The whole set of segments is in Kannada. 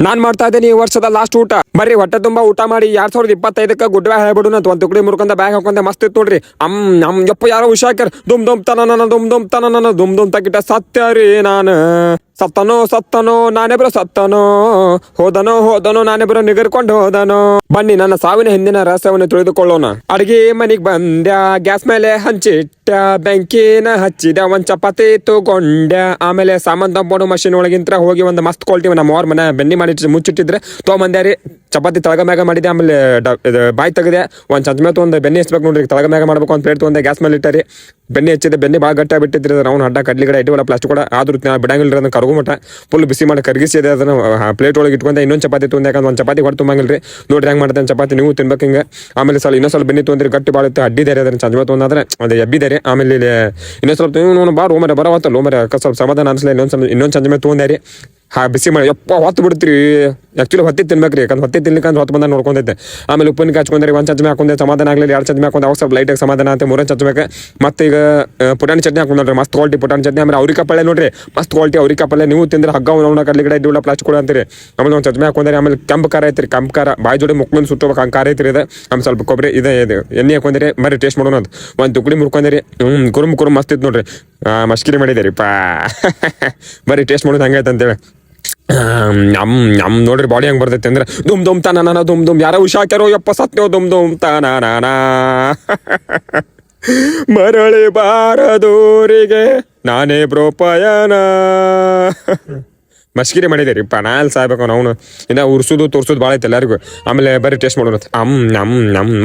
ನಾನ್ ಮಾಡ್ತಾ ಇದ್ದೇನೆ ಈ ವರ್ಷದ ಲಾಸ್ಟ್ ಊಟ. ಬರ್ರಿ ಹೊಟ್ಟೆ ತುಂಬಾ ಊಟ ಮಾಡಿ 2025 ಗುಡ್ ಬೈ ಹೇಳ್ಬಿಡು ಅಂತ ಒಂದ್ ತುಕಡಿ ಮುರ್ಕೊಂಡ ಬ್ಯಾಗ್ ಹಾಕೊಂಡೆ ಮಸ್ತ್ ಇತ್ತು ನೋಡ್ರಿ. ನಮ್ ಯಪ್ಪ ಯಾರೋ ಹುಷಾಕರ್ ದುಮ್ ದುಮ್ ತನ ದುಮ್ ದುಮ್ ತಗಿಟ ಸತ್ಯ ರೀ ನಾನು ಸತ್ತನೋ ನಾನೆಬ್ರು ಸತ್ತನೋ ಹೋದನೋ ನಾನೆಬ್ರು ನಿಗರ್ಕೊಂಡು ಹೋದನೋ. ಬನ್ನಿ ನನ್ನ ಸಾವಿನ ಹಿಂದಿನ ರಹಸ್ಯವನ್ನು ತಿಳಿದುಕೊಳ್ಳೋಣ. ಅಡಿಗೆ ಮನಿಗ್ ಬಂದ್ಯಾ, ಗ್ಯಾಸ್ ಮೇಲೆ ಹಂಚಿಟ್ಟ, ಬೆಂಕಿನ ಹಚ್ಚಿದ, ಒಂದ್ ಚಪಾತಿ ತಗೊಂಡ್ಯ, ಆಮೇಲೆ ಸಾಮಾನ್ ತಂಬೋಡು ಮಷಿನ್ ಒಳಗಿಂತ್ರ ಹೋಗಿ ಒಂದು ಮಸ್ತ್ ಕ್ವಾಲಿಟಿ ನಮ್ಮ ಅವ್ರ ಮನೆ ಬೆನ್ನಿ ಮಾಡಿ ಮುಚ್ಚಿಟ್ಟಿದ್ರೆ ತೊಗೊಂಬಂದ್ಯಾರಿ. ಚಪಾತಿ ತಳಗ ಮ್ಯಾಗ ಮಾಡಿದೆ, ಆಮೇಲೆ ಬಾಯಿ ತೆಗೆದೆ, ಒಂದ್ ಚಂಚ ಮೇಲೆ ಒಂದು ಬೆನ್ನಿ ಹಚ್ಬೇಕು ನೋಡ್ರಿ, ತಳಗ ಮ್ಯಾಗ ಮಾಡ್ಬೇಕು ಅಂತ ಪ್ಲೇಟ್ ತೊಗೊಂಡೆ, ಗ್ಯಾಸ್ ಮೇಲೆ ಇಟ್ಟಾರಿ. ಬೆನ್ನಿ ಹಚ್ಚಿದೆ, ಬೆನ್ನಿ ಭಾಳ ಗಟ್ಟಿ ಬಿಟ್ಟಿದ್ರಿ. ನಾವು ಹಡ್ಡ ಕಡ್ಲಿ ಕಡೆ ಇಟ್ಟಿವಲ್ಲ ಪ್ಲಾಸ್ಟಿಕ್ ಕೂಡ, ಆದ್ರೂ ಬಿಡಂಗಿಲ್ರಿ ಅದನ್ನ ಕರಗು ಮಟ್ಟ ಫುಲ್ ಬಿಸಿ ಮಾಡಿ ಕರಗಿಸಿದೆ. ಅದನ್ನ ಪ್ಲೇಟ್ ಒಳಗೆ ಇಟ್ಕೊಂಡೆ ಇನ್ನೊಂದು ಚಪಾತಿ ತೊಗೊಂಡೆ, ಯಾಕಂದ್ರೆ ಒಂದು ಚಪಾತಿ ಹೊಟ್ಟು ತುಂಬಂಗಿಲ್ರಿ. ನೋಡ್ರಿ ಹೆಂಗ್ ಮಾಡ್ತೇನೆ ಚಪಾತಿ, ನೀವು ತಿನ್ಬೇಕು ಹಿಂಗೆ. ಆಮೇಲೆ ಇನ್ನೊಂದು ಸ್ವಲ್ಪ ಬೆನ್ನಿ ತೊಂದ್ರಿ, ಗಟ್ಟಿ ಬಾಳುತ್ತೆ, ಅಡ್ಡಿದಾರೆ ಅದನ್ನ ಚಂದ ಮೇಲೆ ತೊಗೊಂಡ್ರೆ ಅದು ಎಬ್ಬಿದಾರೆ. ಆಮೇಲೆ ಇನ್ನೊಂದು ಸ್ವಲ್ಪ ಬಾ ರೋಮರೆ ಬರವತ್ತಲ್ಲ ರೋಮರೆ ಸ್ವಲ್ಪ ಸಮಾಧಾನ ಅನ್ಸಲ್ಲ. ಇನ್ನೊಂದು ಚಂದ ಮೇಲೆ ತೊಗೊಂಡ್ಯಾರಿ. ಬಿಸಿ ಮಾಡಿ ಯಪ್ಪ ಹೊತ್ತು ಬಿಡ್ತೀರಿ. ಆ್ಯಕ್ಚುಲಿ ಹೊತ್ತಿ ತಿನ್ಬೇಕ್ರಿ, ಯಾಕಂದ್ರೆ ಹೊತ್ತಿ ತಿನ್ಲಿಕ್ಕೆ ಹೊತ್ತು ಬಂದ ನೋಡ್ಕೊಂಡೈತೆ. ಆಮೇಲೆ ಉಪ್ಪಿನಕಾಯಿ ಹಚ್ಕೊಂಡ್ರಿ, ಒಂದು ಚಂಚಮೆ ಹಾಕೊಂಡೆ, ಸಮಾಧಾನ ಆಗಲಿ. 2 ಚಂಚಮೆ ಹಾಕೊಂಡೆ, ಅವಾಗ ಸ್ವಲ್ಪ ಲೈಟಾಗಿ ಸಮಾಧಾನ ಅಂತ. 3 ಚಂಚಮೆಗೆ ಮತ್ತೆ ಈಗ ಪುಟಾಣಿ ಚಟ್ನಿ ಹಾಕೊಂಡ್ರಿ, ಮಸ್ತ್ ಕ್ವಾಲಿಟಿ ಪುಟಾಣಿ ಚಟ್ನಿ. ಆಮೇಲೆ ಅವ್ರಿಕಾಯಿ ಪಲ್ಯ ನೋಡ್ರಿ, ಮಸ್ತ್ ಕ್ವಾಲಿಟಿ ಅವ್ರಿಕಾಯಿ ಪಲ್ಯ. ನೀವು ತಿಂದ್ರೆ ಹಗ್ಗ ಅವ್ನ ಕಡ್ಲಿ ಕಡೆ ಇಡ್ಡಿಲ್ಲ ಪ್ಲಾಸ್ಟಿಕ್ ಕೂಡ ಅಂತೀರಿ. ಆಮೇಲೆ ಒಂದು ಚಂಚಮೆ ಹಾಕೊಂಡ್ರಿ. ಆಮೇಲೆ ಕೆಂಪು ಖಾರ ಐತ್ರಿ, ಕೆಂಪು ಖಾರ ಬಾಯಿ ಜೋಡಿ ಮುಕ್ಳನ್ ಸುಟ್ಟಬೇಕು ಹಂಗೆ ಖಾರ ಐತ್ರಿ ಇದು. ಆಮೇಲೆ ಸ್ವಲ್ಪ ಕೊಬ್ಬರಿ ಇದೆ ಎಣ್ಣೆ ಹಾಕೊಂಡ್ರಿ. ಬರೀ ಟೇಸ್ಟ್ ಮಾಡೋಣ ಅದು. ಒಂದು ತುಕಡಿ ಮುರ್ಕೊಂಡ್ರಿ, ಕುರುಮ್ ಮಸ್ತ್ ಇತ್ತು ನೋಡ್ರಿ. ಮಸ್ಕಿರಿ ಮಾಡಿದೆ ರೀ ಪಾ. ಬರೀ ಟೇಸ್ಟ್ ಮಾಡೋದು ಹಂಗೈತೆ ಅಂತೇಳಿ. ನೋಡ್ರಿ ಬಾಡಿ ಹೆಂಗ್ ಬರ್ತೈತೆ ಅಂದ್ರೆ ದುಮ್ ದುಮ್ ತಾನ ದುಮ್ ದುಮ್ ಯಾರೋ ಹುಷಾಕ್ಯಾರೋ ಯಪ್ಪ ಸತ್ಯೋ ದುಮ್ ದುಮ್ ತಾನ ಮರಳಿ ಬಾರದೂರಿಗೆ ನಾನೇ ಬ್ರೋ ಪಯನ. ಮಸ್ಕಿರಿ ಮಾಡಿದೇರಿಪ್ಪ. ನಾಲ್ ಸಾಯ್ಬೇಕು ಅವನು ಇನ್ನ ಉರ್ಸುದು ತೋರ್ಸುದು ಭಾಳ ಐತೆ ಎಲ್ಲರಿಗೂ. ಆಮೇಲೆ ಬರೀ ಟೇಸ್ಟ್ ಮಾಡೋಣ.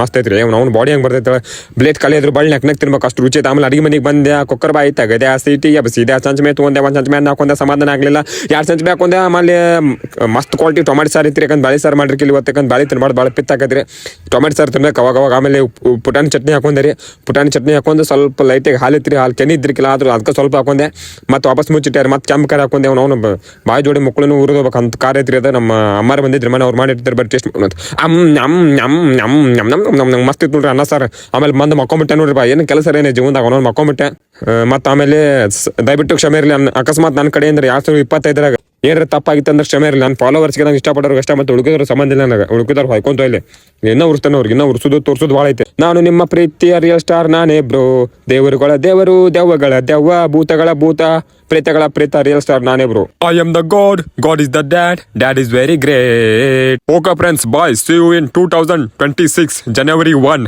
ಮಸ್ತ್ ಐತ್ರಿ. ಅವ್ನು ಬಾಡಿ ಹೆಂಗೆ ಬರ್ತೈತೆ, ಬ್ಲೇಟ್ ಖಾಲಿ ಇದ್ರು ಬಳ್ಳಿ ನೆಕ್ ತಿನ್ಬೇಕು ಅಷ್ಟು ರುಚಿ ಐತೆ. ಆಮೇಲೆ ಅಡಿಗೆ ಮನೆಗೆ ಬಂದೆ, ಕುಕ್ಕರ್ ಬಾಯಿ ತೆಗದೆ, ಸೀಟಿ ಎಬ್ಸಿದೆ, ಚಂಚಮೆ ತೊಗೊಂಡೆ, ಒಂದು ಚಂಚಮೆ ಹಾಕೊಂಡೆ, ಸಮಾಧಾನ ಆಗಲಿಲ್ಲ. 2 ಚಂಚಮೆ ಹಾಕೊಂಡೆ. ಆಮೇಲೆ ಮಸ್ತ್ ಕ್ವಾಲಿಟಿ ಟೊಮೆಟೊ ಸಾರು ಐತ್ರಿ, ಯಾಕಂದ್ರೆ ಬಾಳಿ ಸಾರು ಮಾಡಿರಿ ಇವತ್ತು, ಯಾಕಂದ್ರೆ ಬಾಳಿ ತಿನ್ಬಾರ್ದು, ಭಾಳ ಪಿತ್ತ ಹಾಕತ್ರಿ. ಟೊಮೆಟೊ ಸಾರು ತಿನ್ಬೇಕು ಅವಾಗ. ಆಮೇಲೆ ಪುಟಾಣಿ ಚಟ್ನಿ ಹಾಕೊಂಡೆ. ಪುಟಾಣಿ ಚಟ್ನಿ ಹಾಕೊಂಡು ಸ್ವಲ್ಪ ಲೈಟಾಗಿ ಹಾಲಿತ್ರಿ, ಹಾಲು ಕೆನಿದ್ರಿಕಿಲ್ಲ, ಆದ್ರೂ ಅದಕ್ಕೆ ಸ್ವಲ್ಪ ಹಾಕೊಂಡೆ. ಮತ್ತೆ ವಾಪಸ್ ಮುಚ್ಚಿಟ್ಟಾರೆ. ಮತ್ತೆ ಕೆಂಪು ಖಾರ ಹಾಕೊಂಡೆ. ಅವನು ಬಾಯಿ ಜೋಡಿ ಮಕ್ಕಳನ್ನು ಉರಿದೋಗ್ಬೇಕು ಅಂತ ಖಾರ ಐತ್ರಿ ಅದ. ನಮ್ಮ ಅಮ್ಮಾರು ಬಂದಿದ್ರಿ ಮನೆ, ಅವ್ರು ಮಾಡಿರ್ತಾರೆ. ಬರೀ ಟೇಸ್ಟ್ ಮಾಡೋದು. ಮಸ್ತ್ ಇತ್ತು ನೋಡ್ರಿ ಅನ್ನ ಸಾರು. ಆಮೇಲೆ ಬಂದು ಮಕ್ಕೊಂಬಿಟ್ಟೆ ನೋಡ್ರಿ ಬಾ, ಏನು ಕೆಲಸ ಏನೇ ಜೀವನದಾಗ ಅವನೊಂದು ಮಕ್ಕೊಂಬಿಟ್ಟೆ. ಮತ್ತು ಆಮೇಲೆ ದಯವಿಟ್ಟು ಕ್ಷಮೆ ಇರಲಿ. ಅಕಸ್ಮಾತ್ ನನ್ನ ಕಡೆ ಅಂದ್ರೆ 2025 ಏನಾರ ತಪ್ಪಾಗಿತ್ತು ಅಂದ್ರೆ ಕ್ಷಮೆ ಇರಲಿ. ನನ್ನ ಫಾಲೋವರ್ಸ್ಗೆ ನಂಗೆ ಇಷ್ಟಪಡೋರು ಅಷ್ಟೇ, ಮತ್ತೆ ಉಳ್ಕಿದ್ರು ಸಂಬಂಧ ಇಲ್ಲ ನನಗೆ. ಉಳ್ಕಿದವ್ರು ಹೊಯ್ಕೊಂತ ಇಲ್ಲಿ ಇನ್ನೂ ಉರ್ಸ್ತಾನೆ, ಅವ್ರಿಗೆ ಇನ್ನೂ ಉರ್ಸೋದು ತೋರ್ಸೋದು ಭಾಳ ಐತೆ. ನಾನು ನಿಮ್ಮ ಪ್ರೀತಿಯ ರಿಯಲ್ ಸ್ಟಾರ್ ನಾನೇ ಬ್ರೋ, ದೇವರುಗಳ ದೇವರು, ದೆವ್ವಗಳ ದೆವ್ವ, ಭೂತಗಳ ಭೂತ, ಪ್ರೇತಗಳ ಪ್ರೇತ, ರಿಯಲ್ ಸ್ಟಾರ್ ನಾನೇ bro. I am the god is the dad is very great. Okay friends, bye, see you in 2026 January 1.